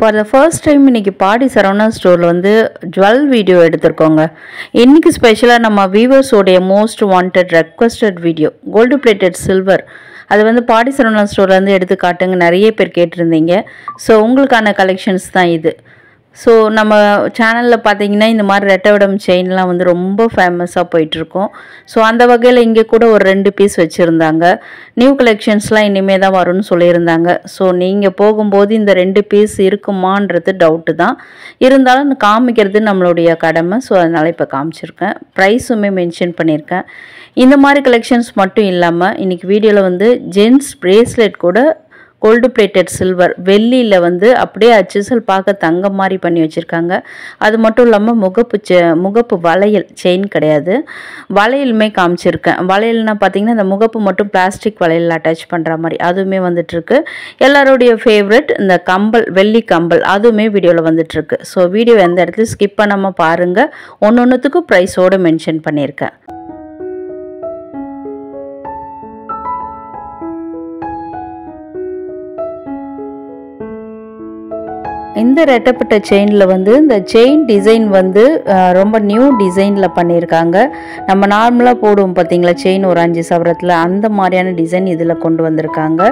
For the first time இன்னைக்கு பாடி சரவணா ஸ்டோரில் வந்து ஜுவல் வீடியோ எடுத்திருக்கோங்க. இன்னைக்கு ஸ்பெஷலாக நம்ம வியூவர்ஸோடைய most wanted requested video gold plated silver அது வந்து பாடி சரவணா ஸ்டோர்லேருந்து எடுத்து காட்டுங்க நிறைய பேர் கேட்டிருந்தீங்க. ஸோ உங்களுக்கான கலெக்ஷன்ஸ் தான் இது. ஸோ நம்ம சேனலில் பார்த்தீங்கன்னா இந்த மாதிரி ரெட்டவிடம் செயின்லாம் வந்து ரொம்ப ஃபேமஸாக போயிட்டுருக்கோம். ஸோ அந்த வகையில் இங்கே கூட ஒரு 2 பீஸ் வச்சுருந்தாங்க. நியூ கலெக்ஷன்ஸ்லாம் இனிமேல் தான் வரும்னு சொல்லியிருந்தாங்க. ஸோ நீங்கள் போகும்போது இந்த 2 பீஸ் இருக்குமான்றது டவுட்டு தான். இருந்தாலும் காமிக்கிறது நம்மளுடைய கடமை. ஸோ அதனால் இப்போ காமிச்சிருக்கேன். ப்ரைஸுமே மென்ஷன் பண்ணியிருக்கேன். இந்த மாதிரி கலெக்ஷன்ஸ் மட்டும் இல்லாமல் இன்றைக்கி வீடியோவில் வந்து ஜென்ஸ் பிரேஸ்லெட் கூட கோல்டு பிளேட்டட் சில்வர் வெள்ளியில் வந்து அப்படியே அச்சுசல் பார்க்க தங்கம் மாதிரி பண்ணி வச்சுருக்காங்க. அது மட்டும் இல்லாமல் முகப்பு வளையல் செயின் கிடையாது, வளையலுமே காமிச்சிருக்கேன். வளையல்னால் பார்த்திங்கன்னா இந்த முகப்பு மட்டும் பிளாஸ்டிக் வளையல் அட்டாச் பண்ணுற மாதிரி அதுவுமே வந்துட்டுருக்கு. எல்லாருடைய ஃபேவரட் இந்த கம்பல், வெள்ளி கம்பல் அதுவுமே வீடியோவில் வந்துட்டுருக்கு. ஸோ வீடியோ எந்த இடத்துலையும் ஸ்கிப் பண்ணாமல் பாருங்கள். ஒன்றுத்துக்கும் ப்ரைஸோடு மென்ஷன் பண்ணியிருக்கேன். இந்த ரெட்டப்பட்ட செயினில் வந்து இந்த செயின் டிசைன் வந்து ரொம்ப நியூ டிசைனில் பண்ணியிருக்காங்க. நம்ம நார்மலாக போடுவோம் பார்த்திங்களா செயின் ஒரு 5 சவரத்தில், அந்த மாதிரியான டிசைன் இதில் கொண்டு வந்திருக்காங்க.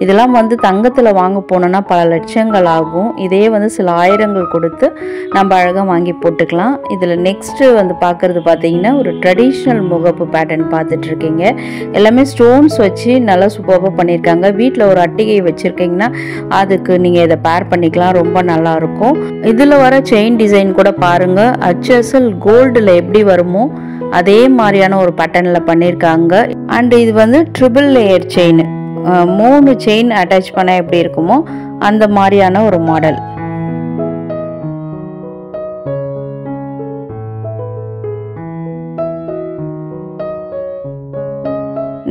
இதெல்லாம் வந்து தங்கத்தில் வாங்க போனோன்னா பல லட்சங்கள் ஆகும். இதே வந்து சில ஆயிரங்கள் கொடுத்து நம்ம அழகாக வாங்கி போட்டுக்கலாம். இதில் நெக்ஸ்ட்டு வந்து பார்க்குறது பார்த்திங்கன்னா ஒரு ட்ரெடிஷ்னல் முகப்பு பேட்டர்ன் பார்த்துட்ருக்கீங்க. எல்லாமே ஸ்டோன்ஸ் வச்சு நல்லா சூப்பராக பண்ணியிருக்காங்க. வீட்டில் ஒரு அட்டிகை வச்சுருக்கீங்கன்னா அதுக்கு நீங்கள் இதை பேர் பண்ணிக்கலாம். ரொம்ப நல்லா இருக்கும். இதுல வர செயின் டிசைன் கூட பாருங்க, அச்சசல் கோல்டுல எப்படி வருமோ அதே மாதிரியான ஒரு பேட்டர்ன்ல பண்ணிருக்காங்க. அண்ட் இது வந்து triple layer chain, 3 chain attach பண்ண எப்படி இருக்குமோ அந்த மாதிரியான ஒரு மாடல்.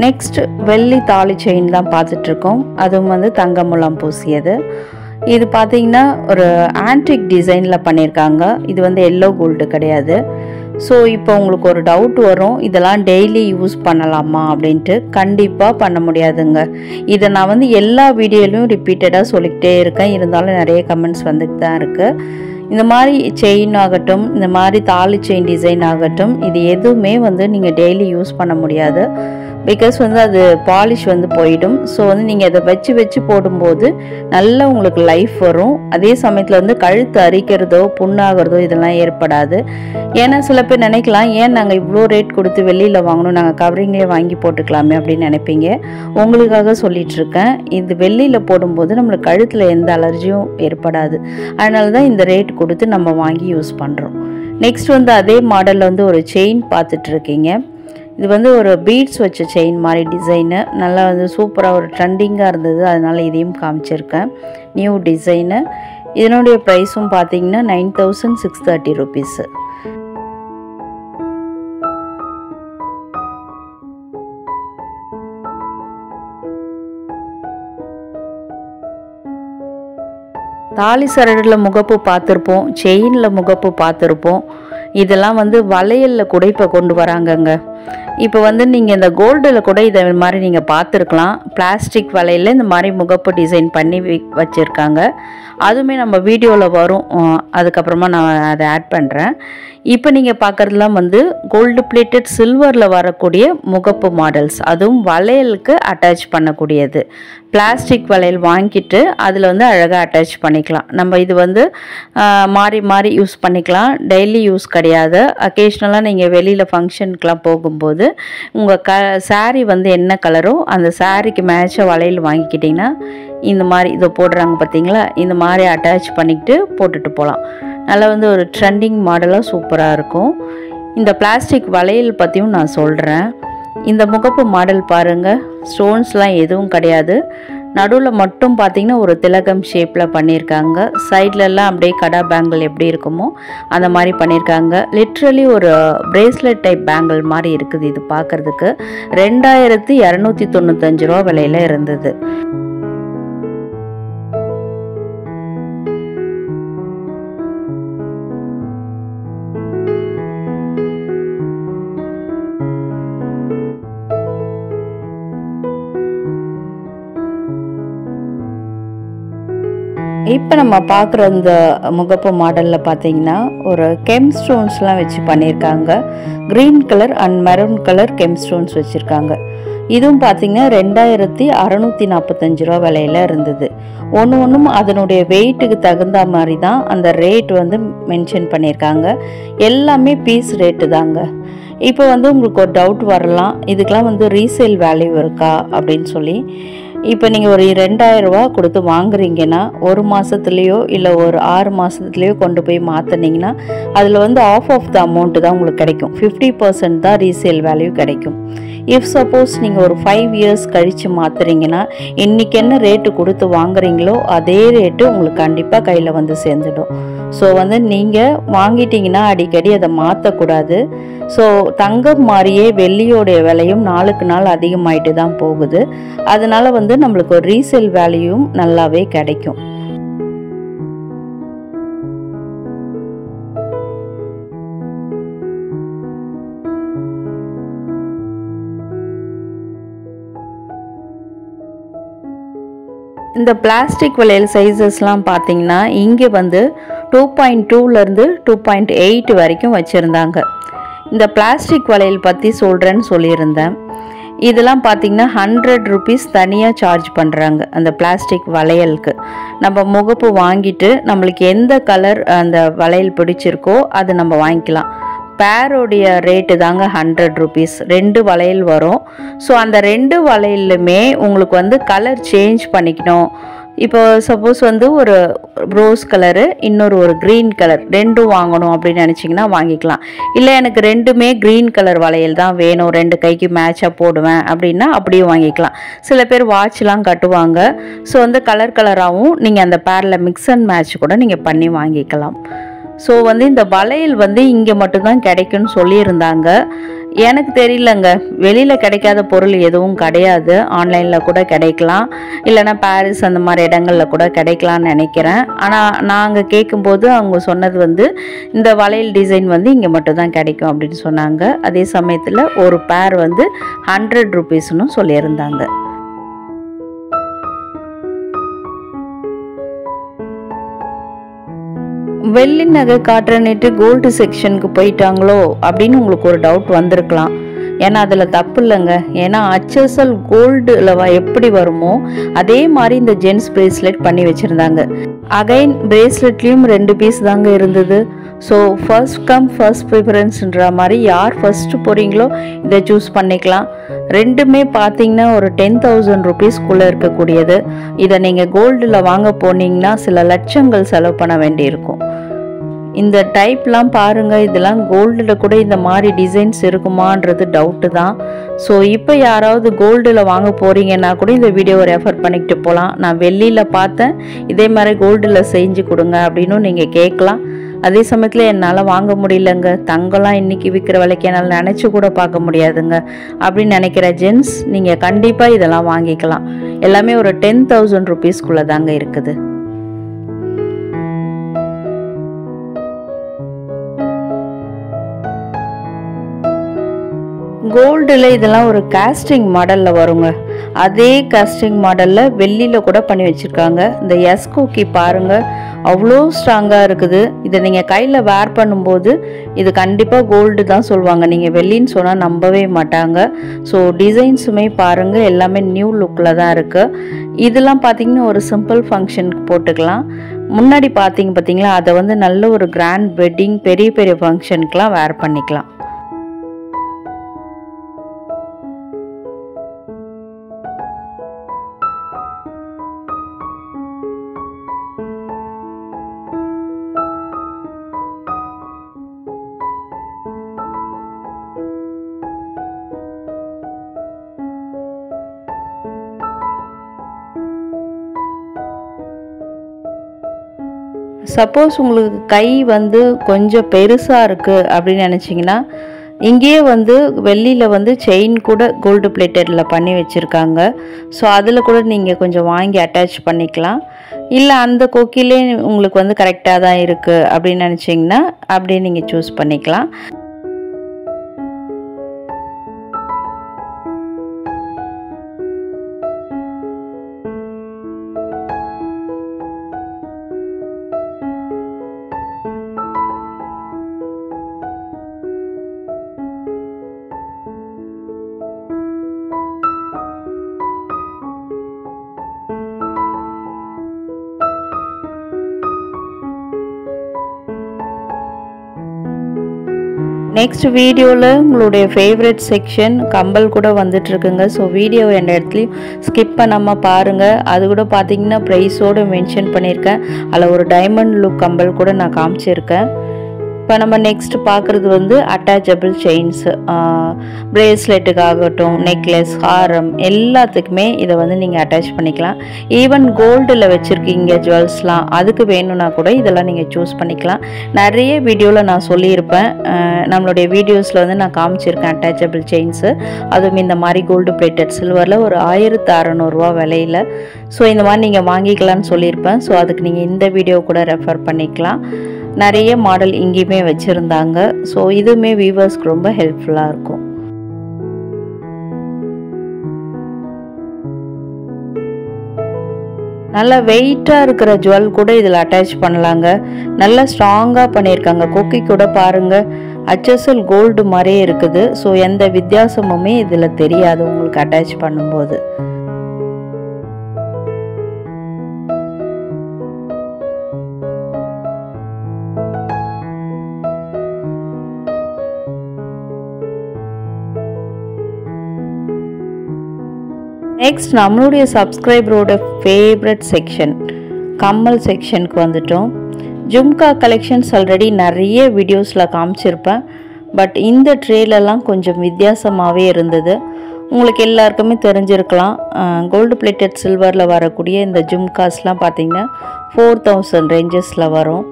நெக்ஸ்ட் வெள்ளி தாலி செயின் தான் பார்த்துட்டு இருக்கோம். அதுவும் வந்து தங்க முலாம் பூசியது. இது பார்த்தீங்கன்னா ஒரு ஆன்டிக் டிசைனில் பண்ணியிருக்காங்க. இது வந்து எல்லோ கோல்டு கிடையாது. ஸோ இப்போ உங்களுக்கு ஒரு டவுட் வரும், இதெல்லாம் டெய்லி யூஸ் பண்ணலாமா அப்படின்ட்டு. கண்டிப்பாக பண்ண முடியாதுங்க. இதை நான் வந்து எல்லா வீடியோலையும் ரிப்பீட்டடாக சொல்லிக்கிட்டே இருக்கேன். இருந்தாலும் நிறைய கமெண்ட்ஸ் வந்துட்டு தான் இருக்குது. இந்த மாதிரி செயின் ஆகட்டும், இந்த மாதிரி தாலி செயின் டிசைன் ஆகட்டும், இது எதுவுமே வந்து நீங்கள் டெய்லி யூஸ் பண்ண முடியாது. பிகாஸ் வந்து அது பாலிஷ் வந்து போயிடும். ஸோ வந்து நீங்கள் அதை வச்சு போடும்போது நல்லா உங்களுக்கு லைஃப் வரும். அதே சமயத்தில் வந்து கழுத்து அரிக்கிறதோ புண்ணாகிறதோ இதெல்லாம் ஏற்படாது. ஏன்னா சில பேர் நினைக்கலாம், ஏன் நாங்கள் இவ்வளோ ரேட் கொடுத்து வெளியில் வாங்கணும், நாங்கள் கவரிங்லேயே வாங்கி போட்டுக்கலாமே அப்படின்னு நினைப்பீங்க. உங்களுக்காக சொல்லிகிட்ருக்கேன். இது வெள்ளியில் போடும்போது நம்மளுக்கு கழுத்தில் எந்த அலர்ஜியும் ஏற்படாது. அதனால தான் இந்த ரேட் கொடுத்து நம்ம வாங்கி யூஸ் பண்ணுறோம். நெக்ஸ்ட் வந்து அதே மாடலில் வந்து ஒரு செயின் பார்த்துட்ருக்கீங்க. இது வந்து ஒரு பீட்ஸ் வச்ச செயின் மாதிரி டிசைனு, நல்லா வந்து சூப்பராக ஒரு ட்ரெண்டிங்காக இருந்தது. அதனால் இதையும் காமிச்சிருக்கேன். New design. இதனுடைய ப்ரைஸும் பார்த்தீங்கன்னா 9630 rupees. தாலி சரடில் முகப்பு பார்த்துருப்போம், செயினில் முகப்பு பார்த்துருப்போம். இதெல்லாம் வந்து வளையலில் கூட இப்போ கொண்டு வராங்கங்க. இப்போ வந்து நீங்கள் இந்த கோல்டில் கூட இதை மாதிரி நீங்கள் பார்த்துருக்கலாம். பிளாஸ்டிக் வளையலில் இந்த மாதிரி முகப்பு டிசைன் பண்ணி வச்சுருக்காங்க. அதுவுமே நம்ம வீடியோவில் வரும். அதுக்கப்புறமா நான் அதை ஆட் பண்ணுறேன். இப்போ நீங்கள் பார்க்குறதுலாம் வந்து கோல்டு பிளேட்டட் சில்வரில் வரக்கூடிய முகப்பு மாடல்ஸ். அதுவும் வளையலுக்கு அட்டாச் பண்ணக்கூடியது. பிளாஸ்டிக் வளையல் வாங்கிட்டு அதில் வந்து அழகாக அட்டாச் பண்ணிக்கலாம். நம்ம இது வந்து மாறி யூஸ் பண்ணிக்கலாம். டெய்லி யூஸ் கிடையாது. அக்கேஷ்னலாக நீங்கள் வெளியில் ஃபங்க்ஷனுக்கெலாம் போகும்போது உங்கள் சாரீ வந்து என்ன கலரோ அந்த சாரீக்கு மேட்சாக வளையல் வாங்கிக்கிட்டிங்கன்னா இந்த மாதிரி இதை போடுறாங்க பார்த்தீங்களா, இந்த மாதிரி அட்டாச் பண்ணிக்கிட்டு போட்டுட்டு போகலாம். நல்லா வந்து ஒரு ட்ரெண்டிங் மாடலாக சூப்பராக இருக்கும். இந்த பிளாஸ்டிக் வளையல் பற்றியும் நான் சொல்கிறேன். இந்த முகப்பு மாடல் பாருங்கள், ஸ்டோன்ஸ்லாம் எதுவும் கிடையாது. நடுவில் மட்டும் பார்த்திங்கன்னா ஒரு திலகம் ஷேப்பில் பண்ணியிருக்காங்க. சைட்லலாம் அப்படியே கடா பேங்கிள் எப்படி இருக்குமோ அந்த மாதிரி பண்ணியிருக்காங்க. லிட்ரலி ஒரு பிரேஸ்லெட் டைப் பேங்கிள் மாதிரி இருக்குது. இது பார்க்குறதுக்கு 2295 ரூபா விலையில் இருந்தது. இப்போ நம்ம பார்க்குற இந்த முகப்பு மாடலில் பார்த்தீங்கன்னா ஒரு கெம் ஸ்டோன்ஸ்லாம் வச்சு பண்ணியிருக்காங்க. Green colour and maroon colour gem stones வச்சுருக்காங்க. இதுவும் பார்த்தீங்கன்னா 2645 ரூபா விலையில் இருந்தது. ஒன்றும் அதனுடைய வெயிட்டுக்கு தகுந்த மாதிரி தான் அந்த ரேட் வந்து மென்ஷன் பண்ணியிருக்காங்க. எல்லாமே பீஸ் ரேட்டு தாங்க. இப்போ வந்து உங்களுக்கு ஒரு டவுட் வரலாம், இதுக்கெலாம் வந்து ரீசேல் வேல்யூ இருக்கா அப்படின்னு சொல்லி. இப்போ நீங்கள் ஒரு 2000 ரூபா கொடுத்து வாங்குறீங்கன்னா ஒரு மாதத்துலேயோ இல்லை ஒரு 6 மாதத்துலேயோ கொண்டு போய் மாற்றினீங்கன்னா அதில் வந்து ஆஃப் த அமௌண்ட்டு தான் உங்களுக்கு கிடைக்கும். 50% தான் ரீசேல் வேல்யூ கிடைக்கும். இஃப் சப்போஸ் நீங்கள் ஒரு 5 இயர்ஸ் கழித்து மாற்றுறீங்கன்னா இன்றைக்கி என்ன ரேட்டு கொடுத்து வாங்குறீங்களோ அதே ரேட்டு உங்களுக்கு கண்டிப்பாக கையில் வந்து சேர்ந்துடும். ஸோ வந்து நீங்கள் வாங்கிட்டீங்கன்னா அடிக்கடி அதை மாற்றக்கூடாது. ஸோ தங்கம் மாதிரியே வெள்ளியோடைய விலையும் நாளுக்கு நாள் அதிகமாயிட்டு தான் போகுது. அதனால வந்து நம்மளுக்கு ஒரு ரீசேல் வேல்யூவும் நல்லாவே கிடைக்கும். இந்த பிளாஸ்டிக் வளையல் சைஸஸ்லாம் பார்த்தீங்கன்னா இங்கே வந்து 2.2லேருந்து 2.8 வரைக்கும் வச்சுருந்தாங்க. இந்த பிளாஸ்டிக் வளையல் பற்றி சொல்கிறேன்னு சொல்லியிருந்தேன். இதெல்லாம் பார்த்திங்கன்னா 100 ருபீஸ் தனியாக சார்ஜ் பண்ணுறாங்க அந்த பிளாஸ்டிக் வளையலுக்கு. நம்ம முகப்பு வாங்கிட்டு நம்மளுக்கு எந்த கலர் அந்த வளையல் பிடிச்சிருக்கோ அது நம்ம வாங்கிக்கலாம். பேரோடைய ரேட்டு தாங்க 100 ருபீஸ். 2 வளையல் வரும். ஸோ அந்த 2 வளையலுமே உங்களுக்கு வந்து கலர் சேஞ்ச் பண்ணிக்கணும். இப்போ சப்போஸ் வந்து ஒரு ரோஸ் கலரு இன்னொரு ஒரு க்ரீன் கலர் ரெண்டும் வாங்கணும் அப்படின்னு நினச்சிங்கன்னா வாங்கிக்கலாம். இல்லை எனக்கு ரெண்டுமே க்ரீன் கலர் வளையல் தான் வேணும், 2 கைக்கு மேட்சாக போடுவேன் அப்படின்னா அப்படியும் வாங்கிக்கலாம். சில பேர் வாட்ச்லாம் கட்டுவாங்க. ஸோ வந்து கலர் கலராகவும் நீங்கள் அந்த பேரில் மிக்ஸ் அண்ட் மேட்ச் கூட நீங்கள் பண்ணி வாங்கிக்கலாம். ஸோ வந்து இந்த வளையல் வந்து இங்கே மட்டும்தான் கிடைக்குன்னு சொல்லியிருந்தாங்க. எனக்கு தெரியலங்க, வெளியில் கிடைக்காத பொருள் எதுவும் கிடையாது. ஆன்லைனில் கூட கிடைக்கலாம், இல்லைனா பாரிஸ் அந்த மாதிரி இடங்களில் கூட கிடைக்கலான்னு நினைக்கிறேன். ஆனால் நாங்கள் கேட்கும்போது அவங்க சொன்னது வந்து இந்த வளையல் டிசைன் வந்து இங்கே மட்டும்தான் கிடைக்கும் அப்படின்னு சொன்னாங்க. அதே சமயத்தில் ஒரு பேர் வந்து 100 ருபீஸ்னு சொல்லியிருந்தாங்க. வெள்ளி நகை காட்டுறன்னுட்டு கோல்டு செக்ஷனுக்கு போயிட்டாங்களோ அப்படின்னு உங்களுக்கு ஒரு டவுட் வந்திருக்கலாம். ஏன்னா அதில் தப்பு இல்லைங்க. ஏன்னா HSL கோல்டில் எப்படி வருமோ அதே மாதிரி இந்த ஜென்ஸ் பிரேஸ்லெட் பண்ணி வச்சுருந்தாங்க. அகைன் பிரேஸ்லெட்லேயும் 2 பீஸ் தாங்க இருந்தது. ஸோ ஃபர்ஸ்ட் கம் ஃபர்ஸ்ட் ப்ரிஃபரன்ஸ்ன்ற மாதிரி யார் ஃபஸ்ட்டு போகிறீங்களோ இதை சூஸ் பண்ணிக்கலாம். ரெண்டுமே பார்த்தீங்கன்னா ஒரு 10,000 ருபீஸ்க்குள்ளே இருக்கக்கூடியது. இதை நீங்கள் கோல்டில் வாங்க போனீங்கன்னா சில லட்சங்கள் செலவு பண்ண வேண்டியிருக்கும். இந்த டைப்லாம் பாருங்கள், இதெல்லாம் கோல்டில் கூட இந்த மாதிரி டிசைன்ஸ் இருக்குமான்றது டவுட்டு தான். ஸோ இப்போ யாராவது கோல்டில் வாங்க போகிறீங்கன்னா கூட இந்த வீடியோவை ரெஃபர் பண்ணிக்கிட்டு போகலாம். நான் வெள்ளியில் பார்த்தேன், இதே மாதிரி கோல்டில் செஞ்சு கொடுங்க அப்படின்னு நீங்கள் கேட்கலாம். அதே சமயத்தில் என்னால் வாங்க முடியலங்க, தங்கம்லாம் இன்றைக்கி விற்கிற விலைக்கு என்னால் நினச்சி கூட பார்க்க முடியாதுங்க அப்படின்னு நினைக்கிற ஜென்ஸ் நீங்கள் கண்டிப்பாக இதெல்லாம் வாங்கிக்கலாம். எல்லாமே ஒரு 10,000 ருபீஸ்க்குள்ளே தாங்க இருக்குது. கோல்டில் இதெல்லாம் ஒரு காஸ்டிங் மாடலில் வருங்க. அதே காஸ்டிங் மாடலில் வெள்ளியில் கூட பண்ணி வச்சுருக்காங்க. இந்த எஸ்கோக்கி பாருங்கள், அவ்வளோ ஸ்ட்ராங்காக இருக்குது. இதை நீங்கள் கையில் வேர் பண்ணும்போது இது கண்டிப்பாக கோல்டு தான் சொல்லுவாங்க. நீங்கள் வெள்ளின்னு சொன்னால் நம்பவே மாட்டாங்க. ஸோ டிசைன்ஸுமே பாருங்கள், எல்லாமே நியூ லுக்கில் தான் இருக்குது. இதெல்லாம் பார்த்திங்கன்னா ஒரு சிம்பிள் ஃபங்க்ஷனுக்கு போட்டுக்கலாம். முன்னாடி பார்த்தீங்களா அதை வந்து நல்ல ஒரு கிராண்ட் வெட்டிங் பெரிய பெரிய ஃபங்க்ஷனுக்கெலாம் வேர் பண்ணிக்கலாம். சப்போஸ் உங்களுக்கு கை வந்து கொஞ்சம் பெருசாக இருக்குது அப்படின்னு நினச்சிங்கன்னா இங்கேயே வந்து வெள்ளியில் வந்து செயின் கூட கோல்டு பிளேட்டடில் பண்ணி வச்சுருக்காங்க. ஸோ அதில் கூட நீங்கள் கொஞ்சம் வாங்கி அட்டாச் பண்ணிக்கலாம். இல்லை அந்த கொக்கிலே உங்களுக்கு வந்து கரெக்டாக தான் இருக்குது அப்படின்னு நினச்சிங்கன்னா அப்படியே நீங்கள் சூஸ் பண்ணிக்கலாம். நெக்ஸ்ட் வீடியோவில் உங்களுடைய ஃபேவரட் செக்ஷன் கம்பல் கூட வந்துட்டுருக்குங்க. ஸோ வீடியோவை எந்த இடத்துலையும் ஸ்கிப் பண்ணாமல் பாருங்கள். அது கூட பார்த்தீங்கன்னா ப்ரைஸோடு மென்ஷன் பண்ணியிருக்கேன். அதில் ஒரு டைமண்ட் லுக் கம்பல் கூட நான் காமிச்சிருக்கேன். இப்போ நம்ம நெக்ஸ்ட் பார்க்குறது வந்து அட்டாச்சபிள் செயின்ஸ், பிரேஸ்லெட்டுக்காகட்டும், நெக்லஸ், ஹாரம் எல்லாத்துக்குமே இதை வந்து நீங்கள் அட்டாச் பண்ணிக்கலாம். ஈவன் கோல்டில் வச்சுருக்கீங்க ஜுவல்ஸ்லாம், அதுக்கு வேணும்னா கூட இதெல்லாம் நீங்கள் சூஸ் பண்ணிக்கலாம். நிறைய வீடியோவில் நான் சொல்லியிருப்பேன், நம்மளுடைய வீடியோஸில் வந்து நான் காமிச்சிருக்கேன் அட்டாச்சபிள் செயின்ஸு. அதுவும் இந்த மாதிரி கோல்டு பிளேட்டட் சில்வரில் ஒரு 1600 விலையில். ஸோ இந்த மாதிரி நீங்கள் வாங்கிக்கலான்னு சொல்லியிருப்பேன். ஸோ அதுக்கு நீங்கள் இந்த வீடியோ கூட ரெஃபர் பண்ணிக்கலாம். நிறைய மாடல் இங்கேயுமே வச்சுருந்தாங்க. ஸோ இதுவுமே வீவர்ஸ்க்கு ரொம்ப ஹெல்ப்ஃபுல்லாக இருக்கும். நல்லா வெயிட்டாக இருக்கிற ஜுவல் கூட இதில் அட்டாச் பண்ணலாங்க. நல்லா ஸ்ட்ராங்காக பண்ணியிருக்காங்க. கொக்கி கூட பாருங்கள், HSL கோல்டு மாதிரியே இருக்குது. ஸோ எந்த வித்தியாசமுமே இதில் தெரியாது உங்களுக்கு அட்டாச் பண்ணும்போது. நெக்ஸ்ட் நம்மளுடைய சப்ஸ்கிரைபரோட ஃபேவரட் செக்ஷன் கம்மல் செக்ஷனுக்கு வந்துட்டோம். ஜும்கா கலெக்ஷன்ஸ் ஆல்ரெடி நிறைய வீடியோஸில் காமிச்சிருப்பேன். பட் இந்த ட்ரேலெல்லாம் கொஞ்சம் வித்தியாசமாகவே இருந்தது. உங்களுக்கு எல்லாருக்குமே தெரிஞ்சிருக்கலாம், கோல்டு பிளேட்டட் சில்வரில் வரக்கூடிய இந்த ஜும்காஸ்லாம் பார்த்திங்கன்னா 4000 ரேஞ்சஸில் வரும்.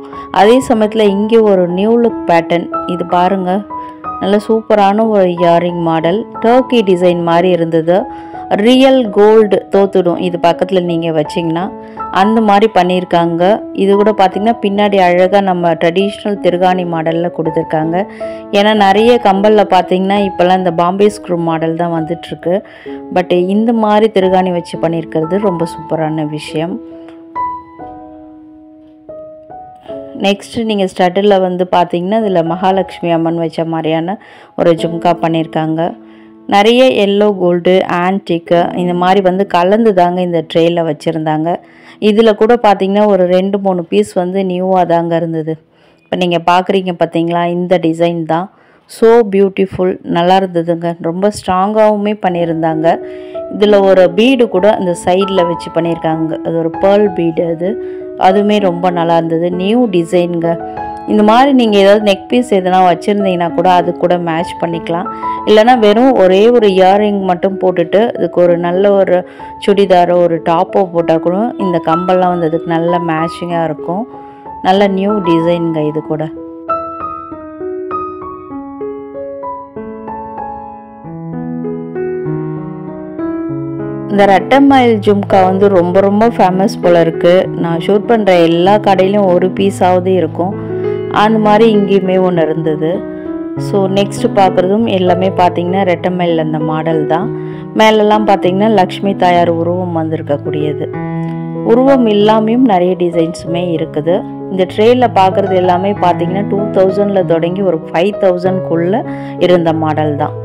அதே சமயத்தில் இங்கே ஒரு நியூ லுக் பேட்டர்ன், இது பாருங்கள், நல்ல சூப்பரான ஒரு இயரிங் மாடல், டர்க்கி டிசைன் மாதிரி இருந்தது. ரியல் கோல்டு தோத்துடும் இது பக்கத்தில் நீங்கள் வச்சிங்கன்னா, அந்த மாதிரி பண்ணியிருக்காங்க. இது கூட பார்த்திங்கன்னா பின்னாடி அழகாக நம்ம ட்ரெடிஷ்னல் திருகாணி மாடலில் கொடுத்துருக்காங்க. ஏன்னா நிறைய கம்பலில் பார்த்திங்கன்னா இப்போல்லாம் இந்த பாம்பே ஸ்க்ரூ மாடல் தான் வந்துட்டுருக்கு. பட் இந்த மாதிரி திருகாணி வச்சு பண்ணியிருக்கிறது ரொம்ப சூப்பரான விஷயம். நெக்ஸ்ட்டு நீங்கள் ஸ்டட்டில் வந்து பார்த்திங்கன்னா இதில் மகாலட்சுமி அம்மன் வச்ச மாதிரியான ஒரு ஜும்கா பண்ணியிருக்காங்க. நிறைய எல்லோ கோல்டு, ஆன்டிக்கு இந்த மாதிரி வந்து கலந்து தாங்க இந்த ட்ரேயில் வச்சுருந்தாங்க. இதில் கூட பார்த்திங்கன்னா ஒரு 2-3 பீஸ் வந்து நியூவாக தாங்க இருந்தது. இப்போ நீங்கள் பார்க்குறீங்க பார்த்தீங்களா, இந்த டிசைன் தான். ஸோ பியூட்டிஃபுல், நல்லா இருந்ததுங்க. ரொம்ப ஸ்ட்ராங்காகவுமே பண்ணியிருந்தாங்க. இதில் ஒரு பீடு கூட இந்த சைடில் வச்சு பண்ணியிருக்காங்க. அது ஒரு பேர்ல் பீடு, அதுவுமே ரொம்ப நல்லா இருந்தது. நியூ டிசைனுங்க. இந்த மாதிரி நீங்கள் ஏதாவது நெக் பீஸ் எதனா வச்சுருந்தீங்கன்னா கூட அது கூட மேட்ச் பண்ணிக்கலாம். இல்லைனா வெறும் ஒரே ஒரு இயரிங் மட்டும் போட்டுட்டு அதுக்கு ஒரு நல்ல ஒரு சுடிதாரோ ஒரு டாப்போ போட்டால் கூட இந்த கம்பல்லாம் வந்து அதுக்கு நல்ல மேட்சிங்காக இருக்கும். நல்ல நியூ டிசைனுங்க இது கூட. இந்த ரெட்டமயில் ஜும்கா வந்து ரொம்ப ரொம்ப ஃபேமஸ் போல் இருக்குது. நான் ஷூட் பண்ணுற எல்லா கடையிலும் ஒரு பீஸாவது இருக்கும். அந்த மாதிரி இங்கேயுமே ஒன்று இருந்தது. ஸோ நெக்ஸ்ட்டு பார்க்குறதும் எல்லாமே பார்த்திங்கன்னா ரெட்டமயில் அந்த மாடல் தான். மேலெல்லாம் பார்த்திங்கன்னா லக்ஷ்மி தாயார் உருவம் வந்திருக்கக்கூடியது. உருவம் இல்லாமையும் நிறைய டிசைன்ஸுமே இருக்குது. இந்த ட்ரேயில் பார்க்குறது எல்லாமே பார்த்திங்கன்னா 2000 தொடங்கி ஒரு 5000க்குள்ளே இருந்த மாடல் தான்.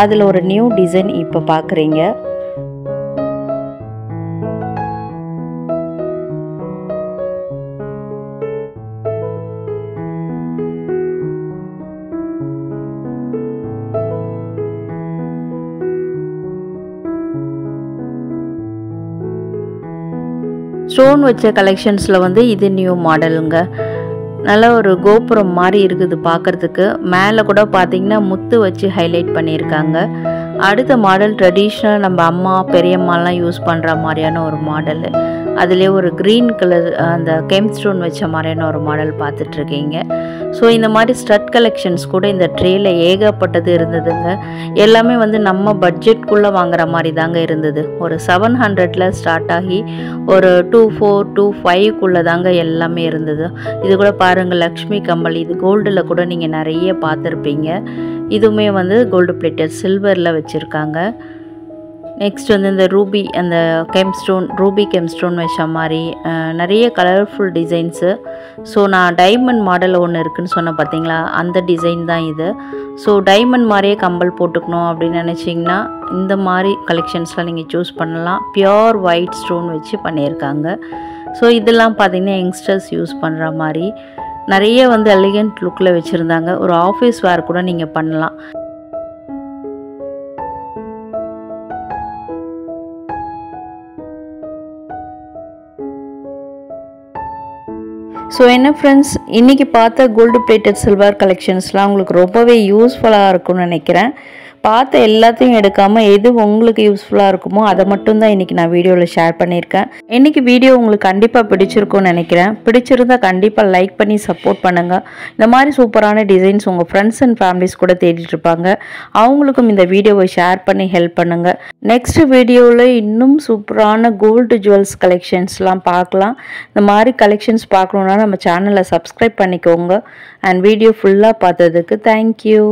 அதில் ஒரு நியூ டிசைன் இப்போ பார்க்குறீங்க. ஸ்டோன் வச்ச கலெக்ஷன்ஸில் வந்து இது நியூ மாடலுங்க. நல்ல ஒரு கோபுரம் மாதிரி இருக்குது பார்க்குறதுக்கு. மேலே கூட பார்த்திங்கன்னா முத்து வச்சு ஹைலைட் பண்ணியிருக்காங்க. அடுத்த மாடல் ட்ரெடிஷ்னல் நம்ம அம்மா பெரியம்மாலாம் யூஸ் பண்ணுற மாதிரியான ஒரு மாடலு. அதிலே ஒரு க்ரீன் கலர் அந்த கெம் ஸ்டோன் வச்ச மாதிரியான ஒரு மாடல் பார்த்துட்ருக்கீங்க. ஸோ இந்த மாதிரி ஸ்டட் கலெக்ஷன்ஸ் கூட இந்த ட்ரேயில் ஏகப்பட்டது இருந்ததுங்க. எல்லாமே வந்து நம்ம பட்ஜெட்குள்ளே வாங்குற மாதிரி தாங்க இருந்தது. ஒரு 700 ஸ்டார்ட் ஆகி ஒரு 2400 2500 தாங்க எல்லாமே இருந்தது. இது கூட பாருங்கள், லக்ஷ்மி கம்பல், இது கோல்டில் கூட நீங்கள் நிறைய பார்த்துருப்பீங்க. இதுவுமே வந்து கோல்டு பிளேட்டட் சில்வரில் வச்சுருக்காங்க. நெக்ஸ்ட் வந்து இந்த ரூபி அந்த ரூபி கெம்ஸ்டோன் வச்ச மாதிரி நிறைய கலர்ஃபுல் டிசைன்ஸு. ஸோ நான் டைமண்ட் மாடல் ஒன்று இருக்குதுன்னு சொன்னேன் பார்த்தீங்களா, அந்த டிசைன் தான் இது. ஸோ டைமண்ட் மாதிரியே கம்பல் போட்டுக்கணும் அப்படின்னு நினச்சிங்கன்னா இந்த மாதிரி கலெக்ஷன்ஸ்லாம் நீங்கள் சூஸ் பண்ணலாம். பியோர் ஒயிட் ஸ்டோன் வச்சு பண்ணியிருக்காங்க. ஸோ இதெல்லாம் பார்த்திங்கன்னா யங்ஸ்டர்ஸ் யூஸ் பண்ணுற மாதிரி நிறைய வந்து எலிகண்ட் லுக்கில் வச்சுருந்தாங்க. ஒரு ஆஃபீஸ் வேர் கூட நீங்கள் பண்ணலாம். ஸோ என்ன ஃப்ரெண்ட்ஸ், இன்றைக்கி பார்த்த கோல்டு பிளேட்டட் சில்வர் கலெக்ஷன்ஸ்லாம் உங்களுக்கு ரொம்பவே யூஸ்ஃபுல்லாக இருக்கும்னு நினைக்கிறேன். பார்த்த எல்லாத்தையும் எடுக்காமல் எது உங்களுக்கு யூஸ்ஃபுல்லாக இருக்குமோ அதை மட்டும்தான் இன்றைக்கி நான் வீடியோவில் ஷேர் பண்ணியிருக்கேன். இன்றைக்கி வீடியோ உங்களுக்கு கண்டிப்பாக பிடிச்சிருக்கும்னு நினைக்கிறேன். பிடிச்சிருந்தால் கண்டிப்பாக லைக் பண்ணி சப்போர்ட் பண்ணுங்கள். இந்த மாதிரி சூப்பரான டிசைன்ஸ் உங்கள் ஃப்ரெண்ட்ஸ் அண்ட் ஃபேமிலிஸ் கூட தேடிட்டு இருப்பாங்க. அவங்களுக்கும் இந்த வீடியோவை ஷேர் பண்ணி ஹெல்ப் பண்ணுங்கள். நெக்ஸ்ட் வீடியோவில் இன்னும் சூப்பரான கோல்டு ஜுவல்ஸ் கலெக்ஷன்ஸ்லாம் பார்க்கலாம். இந்த மாதிரி கலெக்ஷன்ஸ் பார்க்கணுன்னா நம்ம சேனலை சப்ஸ்கிரைப் பண்ணிக்கோங்க. அண்ட் வீடியோ ஃபுல்லாக பார்த்ததுக்கு தேங்க்யூ.